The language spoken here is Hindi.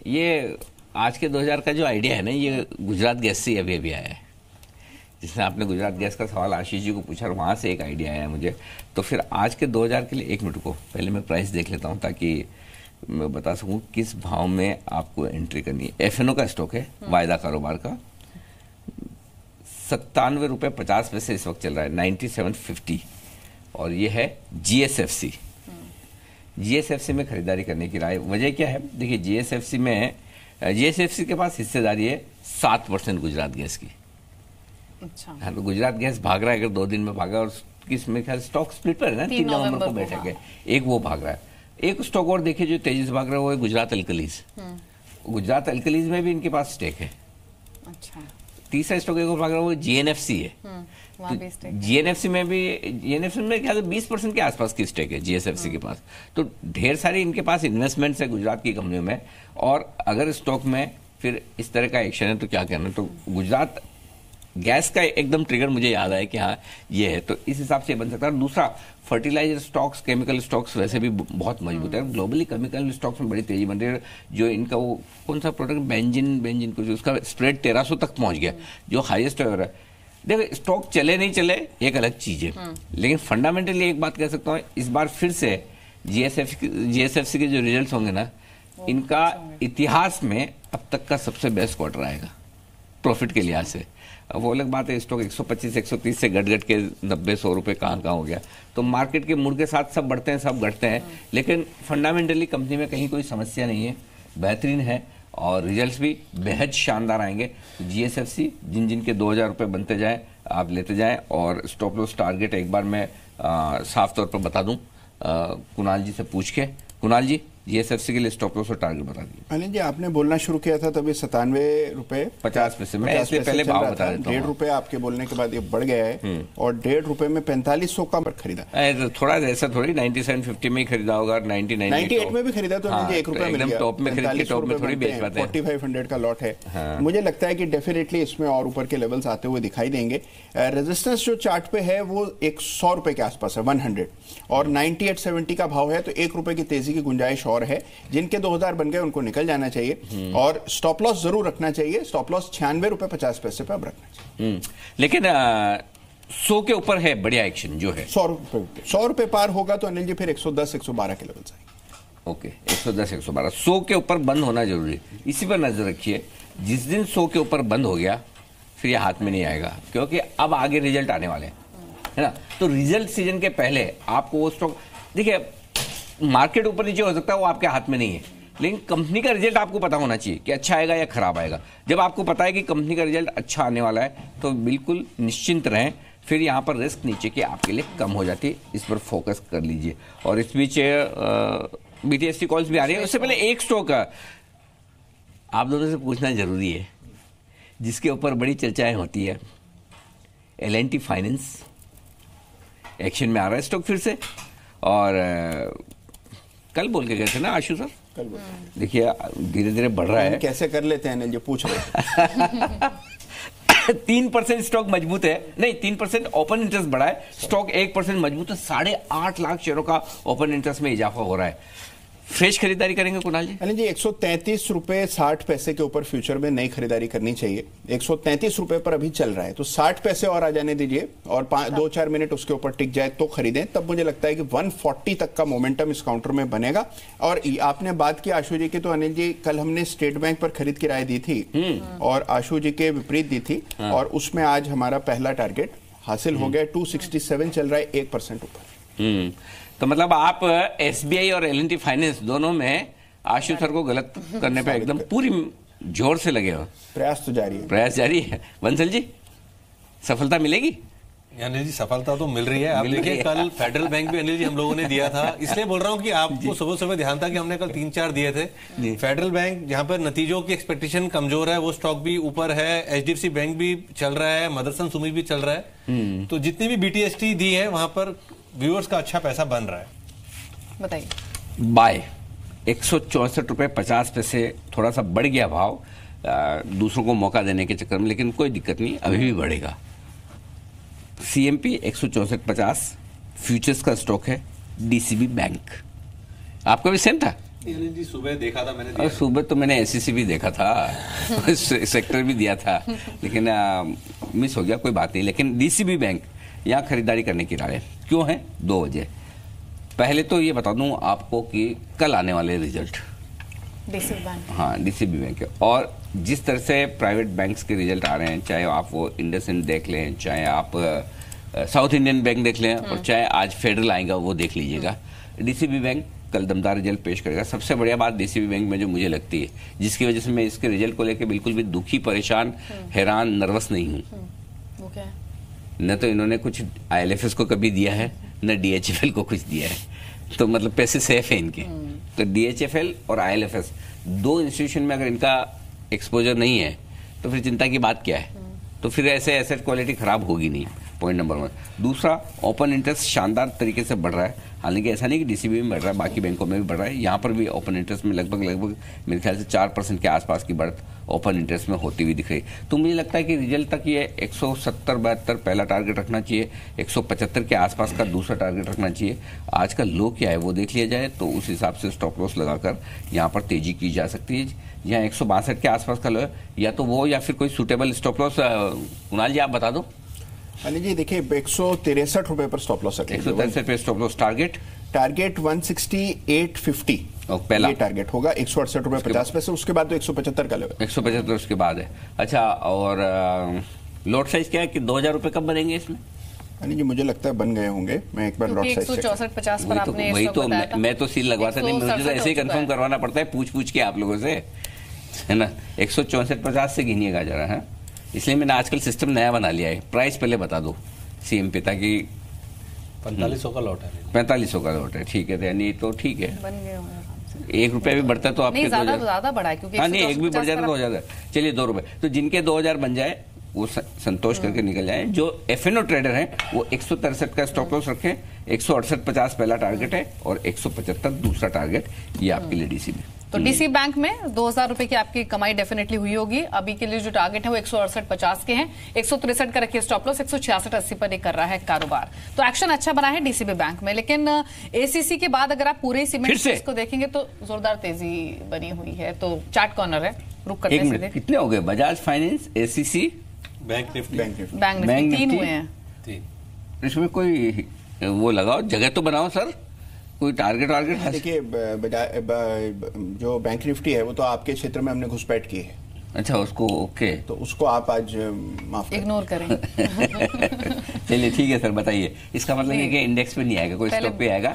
ये आज के 2000 का जो आइडिया है ना, ये गुजरात गैस से अभी अभी आया है। जिसने आपने गुजरात गैस का सवाल आशीष जी को पूछा, वहाँ से एक आइडिया आया मुझे। तो फिर आज के 2000 के लिए 1 मिनट को पहले मैं प्राइस देख लेता हूँ ताकि मैं बता सकूँ किस भाव में आपको एंट्री करनी है। एफएनओ का स्टॉक है, वायदा कारोबार का, 97 रुपये 50 पैसे इस वक्त चल रहा है, 9750। और ये है जीएसएफसी। जीएसएफसी में खरीदारी करने की राय, वजह क्या है? देखिए जीएसएफसी के पास हिस्सेदारी है 7% गुजरात गैस की। अच्छा। हाँ, तो गुजरात गैस भाग रहा है, अगर 2 दिन में भागा, और किस मेरे ख्याल स्टॉक स्प्लिट पर है ना, 3 नवंबर को बैठक है, एक वो भाग रहा है। एक स्टॉक और देखिए जो तेजी से भाग रहा है, वो है गुजरात अल्कलीज। गुजरात अल्कलीज में भी इनके पास स्टेक है। अच्छा। तीसरा स्टॉक एक और भाग रहा है, वो जीएनएफसी है। जीएनएफसी में भी, जीएनएफसी में ख्याल 20% के आसपास की स्टेक है जीएसएफसी के पास। तो ढेर सारी इनके पास इन्वेस्टमेंट्स है गुजरात की कंपनियों में। और अगर स्टॉक में फिर इस तरह का एक्शन है तो क्या कहना। तो गुजरात गैस का एकदम ट्रिगर मुझे याद आया कि हाँ ये है, तो इस हिसाब से बन सकता है। दूसरा, फर्टिलाइजर स्टॉक्स, केमिकल स्टॉक्स वैसे भी बहुत मजबूत है। ग्लोबली केमिकल स्टॉक्स में बड़ी तेजी बन रही है। जो इनका वो कौन सा प्रोडक्ट, बेंजिन कुछ, उसका स्प्रेड 1300 तक पहुंच गया, जो हाईएस्ट हो रहा है। देखो स्टॉक चले नहीं चले एक अलग चीज है, लेकिन फंडामेंटली एक बात कह सकता हूँ, इस बार फिर से जीएसएफसी के जो रिजल्ट्स होंगे ना, इनका इतिहास में अब तक का सबसे बेस्ट क्वार्टर आएगा प्रॉफिट के लिहाज से। अब वो अलग बात है, स्टॉक 125-130 से घट के 90-100 रुपए कहाँ होगा। तो मार्केट के मूड के साथ सब बढ़ते हैं, सब घटते हैं, लेकिन फंडामेंटली कंपनी में कहीं कोई समस्या नहीं है, बेहतरीन है और रिजल्ट्स भी बेहद शानदार आएंगे। जीएसएफसी जिन के 2000 रुपये बनते जाएं, आप लेते जाएं। और स्टॉप लॉस टारगेट एक बार मैं साफ तौर पर बता दूं कुणाल जी से पूछ के। कुणाल जी, जीएसएफसी के लिए स्टॉप लॉस और टारगेट बता दिए। अनिल जी, आपने बोलना शुरू किया था तभी 97 रुपये 50 पैसे, मैं इससे पहले भाव बता देता हूँ। 1.5 रुपये आपके बोलने के बाद ये बढ़ गया है और 1.5 रुपये में 4500 का खरीदा। तो थोड़ा ऐसा थोड़ी 9750 में ही खरीदा होगा, 98 में भी खरीदा तो मुझे 1 रुपये मिल गया। टॉप में खरीद के टॉप में थोड़ी बेच पाते हैं। 4500 का लॉट है। मुझे लगता है कि डेफिनेटली इसमें और ऊपर के लेवल्स आते हुए दिखाई देंगे। रेजिस्टेंस जो चार्ट पे है वो 100 रुपए के आसपास है, 100, और 9870 का भाव है, तो 1 रुपए की तेजी की गुंजाइश और है। जिनके 2000 बन गए उनको निकल जाना चाहिए और स्टॉप लॉस जरूर रखना चाहिए। स्टॉप लॉस 96 रुपए 50 पैसे पे अब रखना चाहिए। लेकिन 100 के ऊपर है बढ़िया एक्शन जो है। 100 रुपए पार होगा तो अनिल जी फिर 110-112 के लेवल आएंगे। ओके, 110-112, 100 के ऊपर बंद होना जरूरी है, इसी पर नजर रखिए। जिस दिन 100 के ऊपर बंद हो गया फिर ये हाथ में नहीं आएगा, क्योंकि अब आगे रिजल्ट आने वाले हैं, है ना। तो रिजल्ट सीजन के पहले आपको वो स्टॉक, देखिए मार्केट ऊपर नीचे हो सकता है, वो आपके हाथ में नहीं है, लेकिन कंपनी का रिजल्ट आपको पता होना चाहिए कि अच्छा आएगा या खराब आएगा। जब आपको पता है कि कंपनी का रिजल्ट अच्छा आने वाला है तो बिल्कुल निश्चिंत रहें। फिर यहाँ पर रिस्क नीचे की आपके लिए कम हो जाती है, इस पर फोकस कर लीजिए। और इस बीच बीटीएससी कॉल्स भी आ रही है। उससे पहले एक स्टॉक आप दोनों से पूछना जरूरी है, जिसके ऊपर बड़ी चर्चाएं होती है। L&T फाइनेंस एक्शन में आ रहा है स्टॉक फिर से, और कल बोल के गए थे ना आशु सर, देखिए धीरे धीरे बढ़ रहा है। कैसे कर लेते हैं जो पूछ रहे 3% स्टॉक मजबूत है, नहीं 3% ओपन इंटरेस्ट बढ़ा है, स्टॉक 1% मजबूत है। 8.5 लाख शेयरों का ओपन इंटरेस्ट में इजाफा हो रहा है। फ्रेश खरीदारी करेंगे कुणाल जी? अनिल जी 133 रुपए 60 पैसे के ऊपर फ्यूचर में नई खरीदारी करनी चाहिए। 133 रुपए पर अभी चल रहा है, तो 60 पैसे और आ जाने दीजिए और 2-4 मिनट उसके ऊपर टिक जाए तो खरीदें। तब मुझे लगता है कि 140 तक का मोमेंटम इस काउंटर में बनेगा। और आपने बात की आशु जी की, तो अनिल जी कल हमने स्टेट बैंक पर खरीद की राय दी थी और आशु जी के विपरीत दी थी, और उसमें आज हमारा पहला टारगेट हासिल हो गया। 267 चल रहा है, 1% ऊपर। तो मतलब आप एसबीआई और L&T फाइनेंस दोनों में आशु सर को गलत करने पे एकदम पूरी जोर से लगे हो। प्रयास तो जारी है, प्रयास जारी है। बंसल जी, सफलता मिलेगी? अनिल जी सफलता तो मिल रही है। आप देखिए कल फेडरल बैंक भी अनिल जी हम लोगों ने दिया था, इसलिए बोल रहा हूँ कि आपको सुबह सुबह ध्यान था कि हमने कल 3-4 दिए थे। फेडरल बैंक जहाँ पर नतीजों की एक्सपेक्टेशन कमजोर है, वो स्टॉक भी ऊपर है। HDFC बैंक भी चल रहा है, मदरसन सुमी भी चल रहा है। तो जितनी भी BTST दी है वहां पर व्यूअर्स का अच्छा पैसा बन रहा है। बताइए। बाय 164 रुपये 50 पैसे, थोड़ा सा बढ़ गया भाव दूसरों को मौका देने के चक्कर में, लेकिन कोई दिक्कत नहीं, अभी भी बढ़ेगा। CMP 164.50 फ्यूचर्स का स्टॉक है। DCB बैंक आपका भी सेम था? अनिल जी सुबह देखा था मैंने, और सुबह तो मैंने एससीसी भी देखा था सेक्टर भी दिया था, लेकिन मिस हो गया, कोई बात नहीं। लेकिन डीसीबी बैंक यहाँ खरीदारी करने की राय क्यों है? 2 वजह। पहले तो ये बता दूं आपको कि कल आने वाले रिजल्ट डीसीबी बैंक, हाँ डीसीबी बैंक है, और जिस तरह से प्राइवेट बैंक्स के रिजल्ट आ रहे हैं, चाहे आप वो इंडसइंड देख लें, चाहे आप साउथ इंडियन बैंक देख लें, और चाहे आज फेडरल आएगा वो देख लीजिएगा, डीसीबी बैंक कल दमदार रिजल्ट पेश करेगा। सबसे बढ़िया बात डीसीबी बैंक में जो मुझे लगती है, जिसकी वजह से मैं इसके रिजल्ट को लेकर बिल्कुल भी दुखी, परेशान, हैरान, नर्वस नहीं हूँ, वो क्या है? न तो इन्होंने कुछ आईएलएफएस को कभी दिया है, न डीएचएफएल को कुछ दिया है, तो मतलब पैसे सेफ है इनके। तो डीएचएफएल और आईएलएफएस 2 इंस्टीट्यूशन में अगर इनका एक्सपोजर नहीं है तो फिर चिंता की बात क्या है? तो फिर ऐसे एसेट क्वालिटी खराब होगी नहीं, पॉइंट नंबर 1। दूसरा, ओपन इंटरेस्ट शानदार तरीके से बढ़ रहा है, हालांकि ऐसा नहीं कि डीसीबी में बढ़ रहा है, बाकी बैंकों में भी बढ़ रहा है, यहाँ पर भी ओपन इंटरेस्ट में लगभग मेरे ख्याल से 4% के आसपास की बढ़त ओपन इंटरेस्ट में होती हुई दिख रही। तो मुझे लगता है कि रिजल्ट तक ये 170-72 पहला टारगेट रखना चाहिए, 175 के आसपास का दूसरा टारगेट रखना चाहिए। आज का लो क्या है वो देख लिया जाए तो उस हिसाब से स्टॉप लॉस लगाकर यहाँ पर तेजी की जा सकती है। यहाँ 162 के आसपास का लो है, या तो वो या फिर कोई सूटेबल स्टॉप लॉस। कुणाल जी आप बता दो। अनिल जी देखिए 163 रुपए पर स्टॉप लॉस, 163 पे स्टॉप लॉस, टारगेट 168.50 पहला ये टारगेट होगा, 168 रुपए 50 पैसे। उसके बाद तो 175 का लेवल, 175 उसके बाद है। अच्छा, और लॉट साइज क्या है कि 2000 रुपए कब बनेंगे इसमें? अनिल जी मुझे लगता है बन गए होंगे, मैं एक बार लॉट साइज 164.50 पर आपने वही तो मैं तो सील लगवाता नहीं, मुझे तो ऐसे ही कंफर्म करवाना पड़ता है पूछ के आप लोगों से, है ना। 164.50 से गिनिएगा जरा, है। इसलिए मैंने आजकल सिस्टम नया बना लिया है, प्राइस पहले बता दो सीएम पे, ताकि 4500 का लॉट है, 4500 का लॉट है, ठीक है, यानी तो ठीक है, बन गए होंगे आराम से। 1 रुपया भी बढ़ता तो आपके ज्यादा बढ़ा है, क्योंकि हाँ नहीं, 1 भी बढ़ जाता तो हो जाता। चलिए 2 रुपए, तो जिनके 2000 बन जाए वो संतोष करके निकल जाए। जो एफएनओ ट्रेडर है वो 163 का स्टॉप लॉस रखें, 168.50 पहला टारगेट है और 175 दूसरा टारगेट, ये आपके लिए डीसीबी। तो डीसी बैंक में 2000 रुपए की आपकी कमाई डेफिनेटली हुई होगी। अभी के लिए जो टारगेट है वो 168.50 के हैं, 163 का रखिए स्टॉप लॉस, 166.80 पर ये कर रहा है कारोबार। तो एक्शन अच्छा बना है डीसीबी बैंक में, लेकिन एसीसी के बाद अगर आप पूरे सीमेंट को देखेंगे तो जोरदार तेजी बनी हुई है। तो चार्ट कॉर्नर है, रुक करते हैं सीधे। कितने हो गए? Bajaj finance, ACC, bank Nifty, bank Nifty 3 हुए हैं। इसमें कोई वो लगाओ, जगह तो बनाओ सर, कोई टारगेट देखिए जो बैंक निफ्टी है वो तो आपके क्षेत्र में हमने घुसपैठ की है। अच्छा, उसको ओके, तो उसको आप आज माफ इग्नोर करें। चलिए ठीक है सर, बताइए। इसका मतलब है कि इंडेक्स पे नहीं आएगा, कोई स्टॉक पे आएगा।